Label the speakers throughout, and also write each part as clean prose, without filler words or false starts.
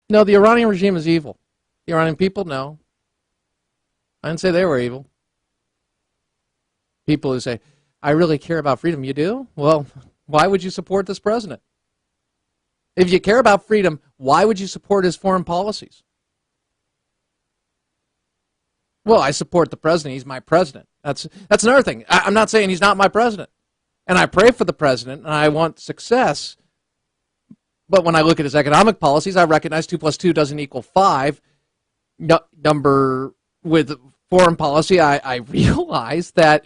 Speaker 1: No, the Iranian regime is evil. The Iranian people, no. I didn't say they were evil. People who say, I really care about freedom. You do? Well, why would you support this president? If you care about freedom, why would you support his foreign policies? Well, I support the president. He's my president. That's another thing. I'm not saying he's not my president. And I pray for the president, and I want success. But when I look at his economic policies, I recognize 2 plus 2 doesn't equal 5. Number with foreign policy, I realize that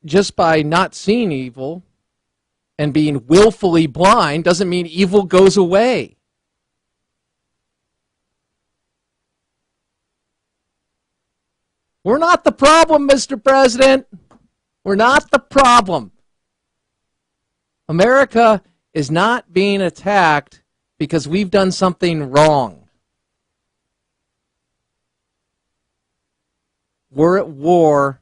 Speaker 1: just by not seeing evil and being willfully blind doesn't mean evil goes away. We're not the problem, Mr. President. We're not the problem. America is not being attacked because we've done something wrong. We're at war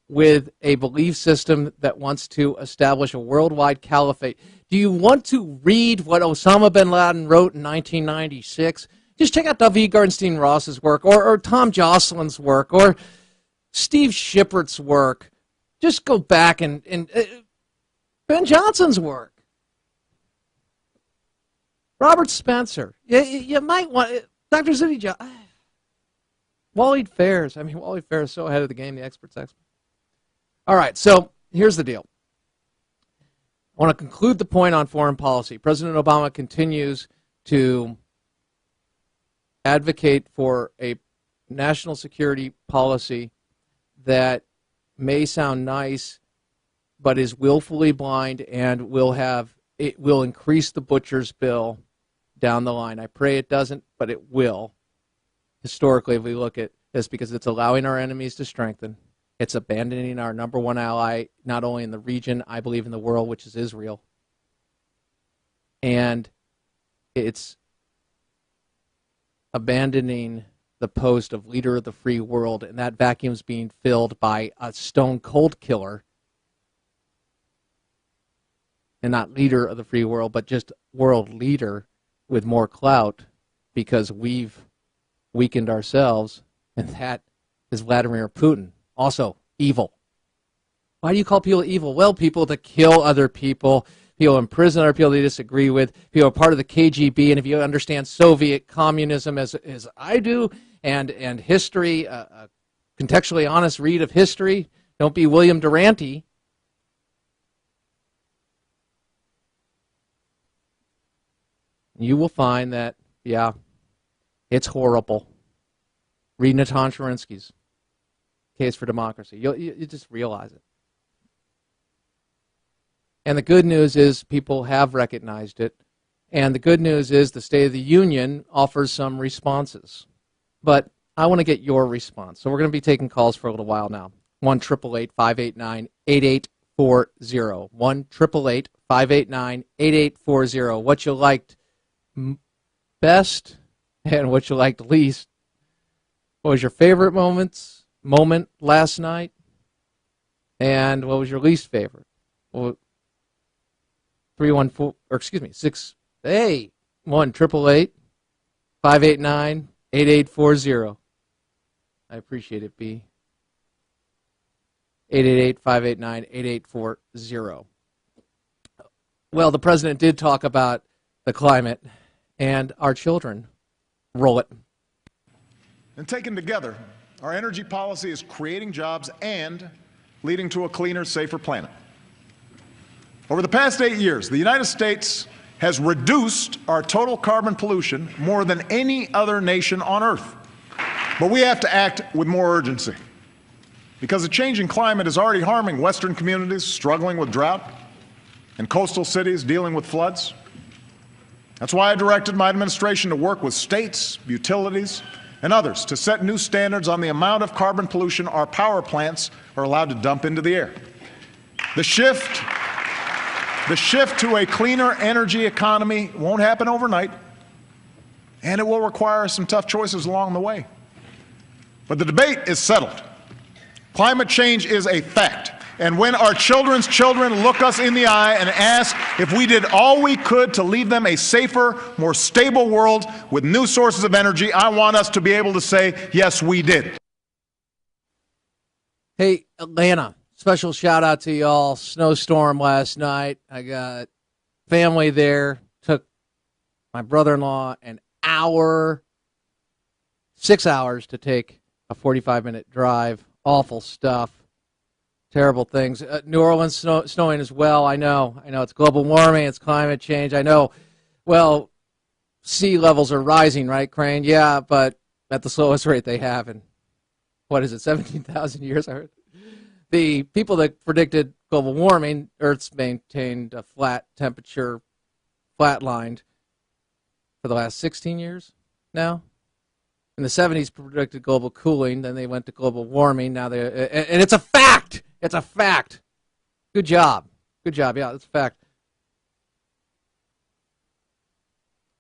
Speaker 1: with a belief system that wants to establish a worldwide caliphate. Do you want to read what Osama bin Laden wrote in 1996? Just check out David Garnstein Ross's work, or Tom Joslin's work, or Steve Shippert's work. Just go back and Ben Johnson's work. Robert Spencer. You might want Dr. Zudy John. Wally Fairs. I mean, Wally Fairs is so ahead of the game, the expert's expert. All right, so here's the deal. I want to conclude the point on foreign policy. President Obama continues to advocate for a national security policy that may sound nice, but is willfully blind and it will increase the butcher's bill down the line. I pray it doesn't, but it will. Historically, if we look at this, because it's allowing our enemies to strengthen, it's abandoning our number one ally, not only in the region, I believe in the world, which is Israel, and it's abandoning the post of leader of the free world, and that vacuum is being filled by a stone-cold killer, and not leader of the free world, but just world leader with more clout because we've weakened ourselves, and that is Vladimir Putin. Also, evil. Why do you call people evil? Well, people that kill other people, people imprison other people they disagree with, people are part of the KGB, and if you understand Soviet communism as I do, and history, a contextually honest read of history, don't be William Durante. You will find that, yeah, it's horrible. Read Natan Sharansky's Case for Democracy. You just realize it. And the good news is people have recognized it. And the good news is the State of the Union offers some responses. But I want to get your response. So we're going to be taking calls for a little while now. 1-888-589-8840. 1-888-589-8840. What you liked best and what you liked least. What was your favorite moment last night? And what was your least favorite? Well, 1-888-589-8840. I appreciate it, B. 888-589-8840. Well, the president did talk about the climate and our children. Roll it.
Speaker 2: And taken together, our energy policy is creating jobs and leading to a cleaner, safer planet. Over the past 8 years, the United States has reduced our total carbon pollution more than any other nation on Earth. But we have to act with more urgency because the changing climate is already harming Western communities struggling with drought and coastal cities dealing with floods. That's why I directed my administration to work with states, utilities, and others to set new standards on the amount of carbon pollution our power plants are allowed to dump into the air. The shift to a cleaner energy economy won't happen overnight, and it will require some tough choices along the way. But the debate is settled. Climate change is a fact. And when our children's children look us in the eye and ask if we did all we could to leave them a safer, more stable world with new sources of energy, I want us to be able to say, yes, we did.
Speaker 1: Hey, Atlanta, special shout out to y'all. Snowstorm last night. I got family there. Took my brother-in-law an hour, 6 hours to take a 45-minute drive. Awful stuff. Terrible things. New Orleans snowing as well. I know. It's global warming. It's climate change. I know. Well, sea levels are rising, right, Crane? Yeah, but at the slowest rate they have in, 17,000 years, I heard. The people that predicted global warming, Earth's maintained a flat temperature, flatlined for the last 16 years now. In the 70s, predicted global cooling. Then they went to global warming. Now and it's a fact. It's a fact. Good job. Good job. Yeah, it's a fact.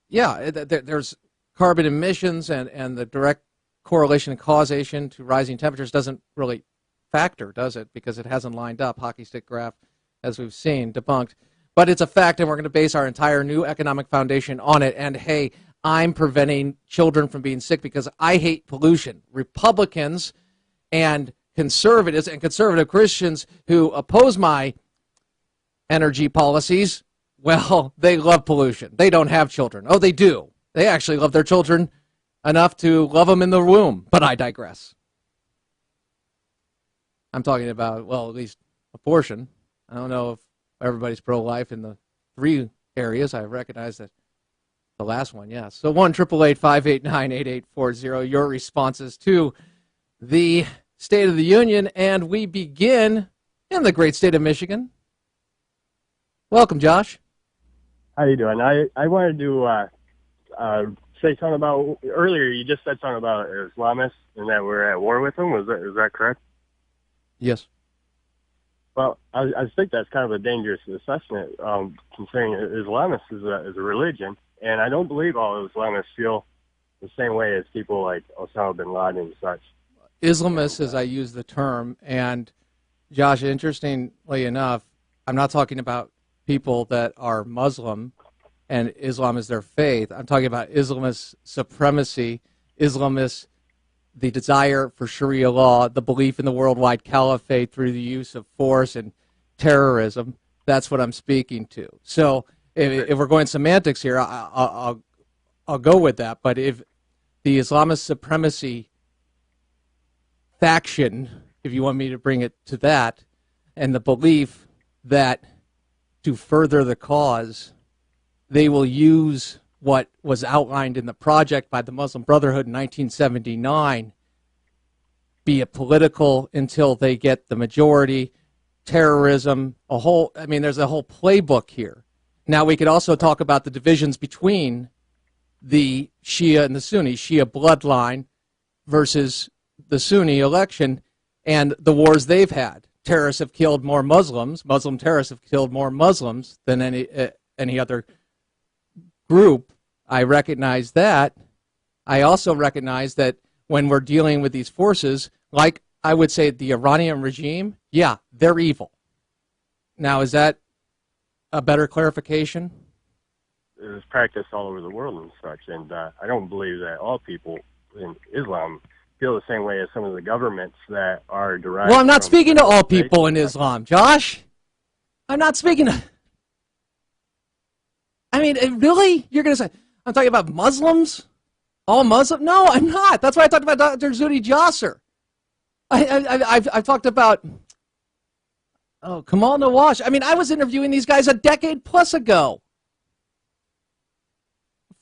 Speaker 1: Yeah, there's carbon emissions and the direct correlation and causation to rising temperatures doesn't really factor, does it? Because it hasn't lined up. Hockey stick graph, as we've seen, debunked. But it's a fact, and we're going to base our entire new economic foundation on it. And, hey, I'm preventing children from being sick because I hate pollution. Republicans and conservatives and conservative Christians who oppose my energy policies, well, they love pollution. They don't have children. Oh, they do. They actually love their children enough to love them in the womb. But I digress. I'm talking about, well, at least abortion. I don't know if everybody's pro-life in the 3 areas. I recognize that the last one, yes. So 1-888-589-8840, your responses to the State of the Union, and we begin in the great state of Michigan. Welcome, Josh.
Speaker 3: How you doing? I wanted to say something about, earlier you just said something about Islamists and that we're at war with them. Is that correct?
Speaker 1: Yes.
Speaker 3: Well, I think that's kind of a dangerous assessment, considering Islamists is a religion, and I don't believe all Islamists feel the same way as people like Osama bin Laden and such.
Speaker 1: Islamists, as I use the term, and Josh, interestingly enough, I'm not talking about people that are Muslim and Islam is their faith. I'm talking about Islamist supremacy, Islamists, the desire for Sharia law, the belief in the worldwide caliphate through the use of force and terrorism. That's what I'm speaking to. So if we're going semantics here, I'll go with that. But if the Islamist supremacy faction, if you want me to bring it to that, and the belief that to further the cause, they will use what was outlined in the project by the Muslim Brotherhood in 1979, be it political until they get the majority, terrorism, there's a whole playbook here. Now we could also talk about the divisions between the Shia and the Sunni, Shia bloodline versus the Sunni election, and the wars they've had. Terrorists have killed more Muslims. Muslim terrorists have killed more Muslims than any other group. I recognize that. I also recognize that when we're dealing with these forces, like I would say the Iranian regime, yeah, they're evil. Now, is that a better clarification?
Speaker 3: It is practiced all over the world and such, and I don't believe that all people in Islam feel the same way as some of the governments that are derived.
Speaker 1: Well, I'm not speaking to all people in Islam, Josh. I'm not speaking to... really? You're going to say, I'm talking about Muslims? All Muslim? No, I'm not. That's why I talked about Dr. Zuhdi Jasser. I've talked about, Kamal Nawash. I was interviewing these guys a decade plus ago.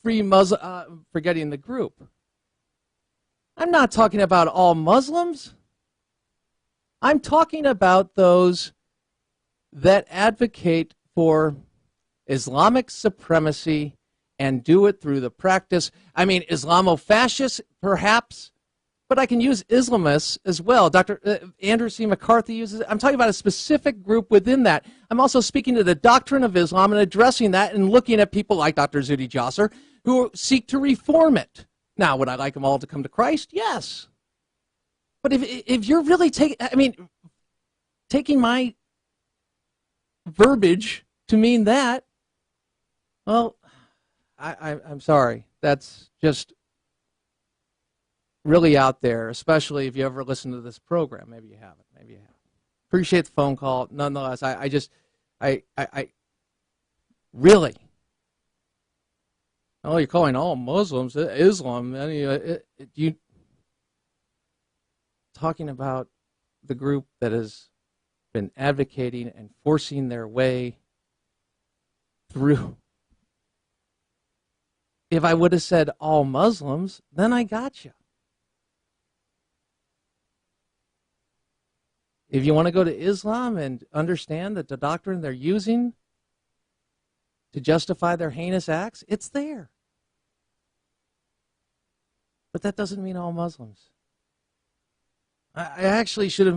Speaker 1: Free Muslim, forgetting the group. I'm not talking about all Muslims. I'm talking about those that advocate for Islamic supremacy and do it through the practice. Islamofascists, perhaps, but I can use Islamists as well. Dr. Andrew C. McCarthy uses it. I'm talking about a specific group within that. I'm also speaking to the doctrine of Islam and addressing that and looking at people like Dr. Zuhdi Jasser who seek to reform it. Now, would I like them all to come to Christ? Yes. But if you're really taking taking my verbiage to mean that, well, I'm sorry. That's just really out there, especially if you ever listen to this program. Maybe you haven't. Maybe you haven't. Appreciate the phone call. Nonetheless, I really. Oh, you're calling all Muslims Islam. You talking about the group that has been advocating and forcing their way through. If I would have said all Muslims, then I got you. If you want to go to Islam and understand that the doctrine they're using to justify their heinous acts, it's there. But that doesn't mean all Muslims. I actually should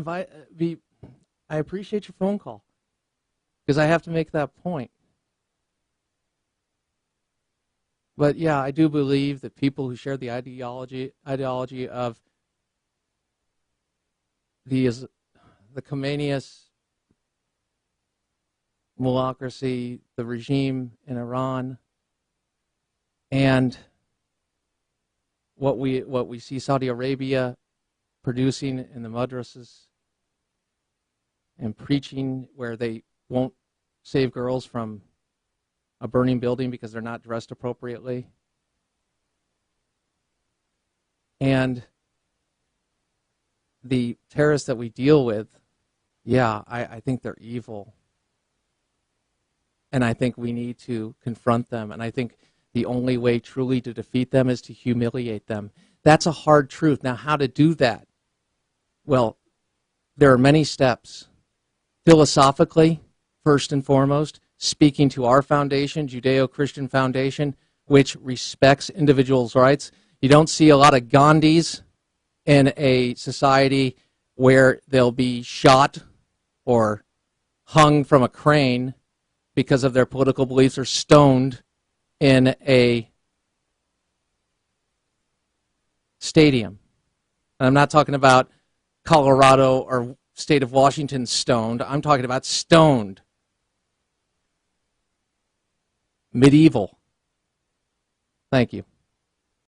Speaker 1: I appreciate your phone call because I have to make that point. But yeah, I do believe that people who share the ideology of the Khomeiniist mulocracy, the regime in Iran, and what we see Saudi Arabia producing in the madrasas and preaching where they won't save girls from a burning building because they're not dressed appropriately. And the terrorists that we deal with, yeah, I think they're evil. And I think we need to confront them. And I think the only way truly to defeat them is to humiliate them. That's a hard truth. Now, how to do that? Well, there are many steps. Philosophically, first and foremost, speaking to our foundation, Judeo-Christian Foundation, which respects individuals' rights. You don't see a lot of Gandhis in a society where they'll be shot or hung from a crane because of their political beliefs or stoned in a stadium. And I'm not talking about Colorado or state of Washington stoned. I'm talking about stoned. Medieval. Thank you.